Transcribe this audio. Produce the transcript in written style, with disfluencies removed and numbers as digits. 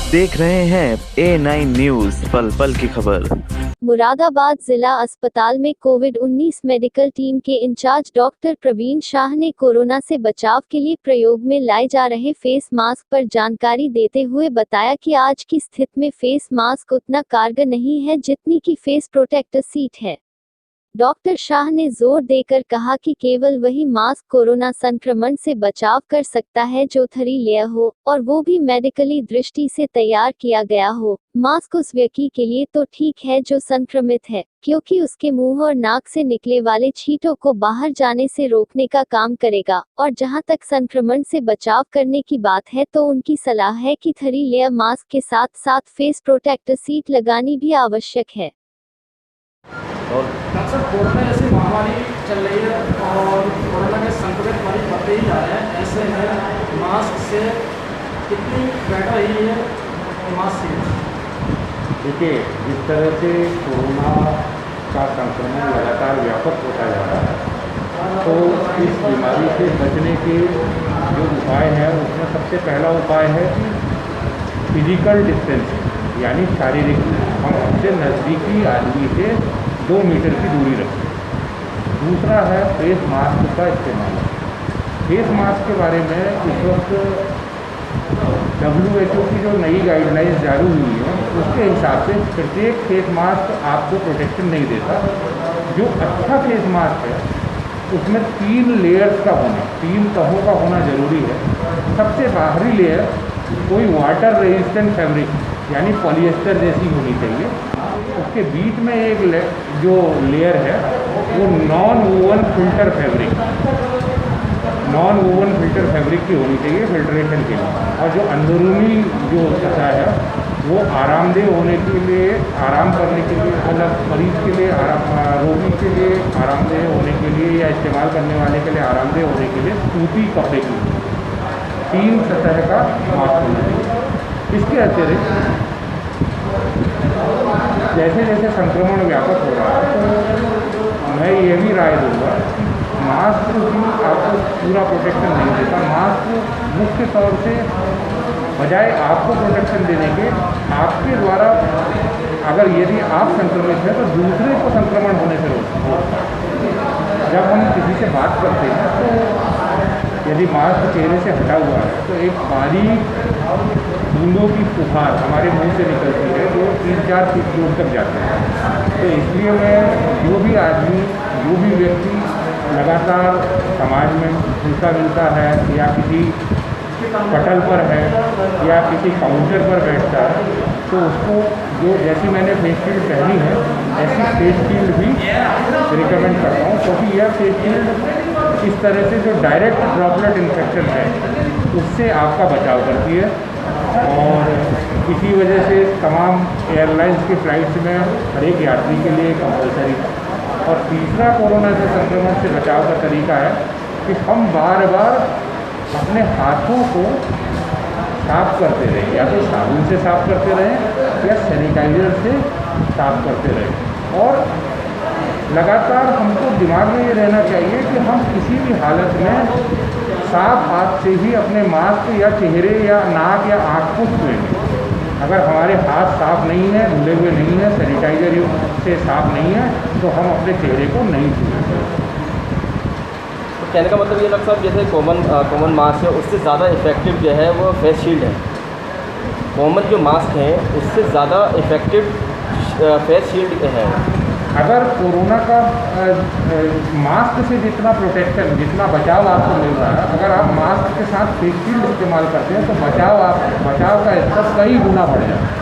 देख रहे हैं A9 न्यूज़, पल पल की खबर। मुरादाबाद जिला अस्पताल में कोविड-19 मेडिकल टीम के इंचार्ज डॉक्टर प्रवीण शाह ने कोरोना से बचाव के लिए प्रयोग में लाए जा रहे फेस मास्क पर जानकारी देते हुए बताया कि आज की स्थिति में फेस मास्क उतना कारगर नहीं है जितनी कि फेस प्रोटेक्टर शीट है। डॉक्टर शाह ने जोर देकर कहा कि केवल वही मास्क कोरोना संक्रमण से बचाव कर सकता है जो 3 लेयर हो, और वो भी मेडिकली दृष्टि से तैयार किया गया हो। मास्क उस व्यक्ति के लिए तो ठीक है जो संक्रमित है, क्योंकि उसके मुंह और नाक से निकले वाले छींटों को बाहर जाने से रोकने का काम करेगा, और जहां तक संक्रमण से बचाव करने की बात है तो उनकी सलाह है कि 3 लेयर मास्क के साथ साथ फेस प्रोटेक्टर शीट लगानी भी आवश्यक है। और अक्सर कोरोना जैसी महामारी चल रही है और कोरोना के संक्रमित मरीज बढ़ते ही जा रहे हैं। ऐसे में मास्क से कितनी बेटर ही है मास्क से? देखिए, जिस तरह से कोरोना का संक्रमण लगातार व्यापक होता जा रहा है, तो इस बीमारी से बचने के जो उपाय हैं उसमें सबसे पहला उपाय है फिजिकल डिस्टेंसिंग, यानी शारीरिक दूरी। हम सबसे नज़दीकी आदमी से 2 मीटर की दूरी रखें। दूसरा है फेस मास्क का इस्तेमाल। फेस मास्क के बारे में इस वक्त WHO की जो नई गाइडलाइंस जारी हुई है उसके हिसाब से प्रत्येक फेस मास्क आपको प्रोटेक्शन नहीं देता। जो अच्छा फेस मास्क है उसमें 3 लेयर्स का होना, 3 तहों का होना ज़रूरी है। सबसे बाहरी लेयर कोई वाटर रेजिस्टेंट फैब्रिक यानी पॉलिएस्टर जैसी होनी चाहिए। उसके बीच में एक जो लेयर है वो नॉन वोवन फिल्टर फैब्रिक की होनी चाहिए फिल्ट्रेशन के लिए। और जो अंदरूनी जो सतह है वो आरामदेह होने के लिए, आराम करने के लिए, मतलब मरीज के लिए रोगी के लिए आरामदेह होने के लिए या इस्तेमाल करने वाले के लिए आरामदेह होने के लिए सूती कपड़े की 3 सतह का मास्क होना चाहिए। इसके अतिरिक्त जैसे जैसे संक्रमण व्यापक हो रहा है तो मैं ये भी राय दूंगा, मास्क भी आपको पूरा प्रोटेक्शन नहीं देता। मास्क मुख्य तौर से बजाय आपको प्रोटेक्शन देने के, आपके द्वारा अगर यदि आप संक्रमित हैं तो दूसरे को संक्रमण होने से रोकता है। जब हम किसी से बात करते हैं तो यदि मास्क चेहरे से हटा हुआ है तो एक बारीक बूंदों की फुहार हमारे मुंह से निकलती है जो 3-4 फीट दूर तक जाते हैं। तो इसलिए मैं जो भी आदमी, जो भी व्यक्ति लगातार समाज में हिलता मिलता है या किसी पटल पर है या किसी काउंटर पर बैठता है तो उसको जो जैसी मैंने फेस शील्ड पहनी है ऐसी फेस शील्ड भी रिकमेंड करता हूँ, क्योंकि यह फेस शील्ड इस तरह से जो डायरेक्ट ड्रॉपलेट इन्फेक्शन है उससे आपका बचाव करती है। और इसी वजह से तमाम एयरलाइंस की फ़्लाइट्स में हर एक यात्री के लिए कंपलसरी है। और तीसरा कोरोना से संक्रमण से बचाव का तरीका है कि हम बार बार अपने हाथों को साफ करते रहें, या तो साबुन से साफ करते रहें या सैनिटाइज़र से साफ करते रहें। और लगातार हमको दिमाग में ये रहना चाहिए कि हम किसी भी हालत में साफ हाथ से ही अपने मास्क या चेहरे या नाक या आँख को छुएंगे। अगर हमारे हाथ साफ नहीं है, धुले हुए नहीं है, सैनिटाइजर से साफ नहीं है तो हम अपने चेहरे को नहीं छुएंगे। तो कहने का मतलब ये डॉक्टर साहब, जैसे कॉमन मास्क है उससे ज़्यादा इफेक्टिव जो है वो फेस शील्ड है। कॉमन जो मास्क है उससे ज़्यादा इफेक्टिव फेस शील्ड है। अगर कोरोना का मास्क से जितना प्रोटेक्शन, जितना बचाव आपको मिल रहा है, अगर आप मास्क के साथ फेस शील्ड इस्तेमाल करते हैं तो बचाव का स्तर कई गुना बढ़ जाता है।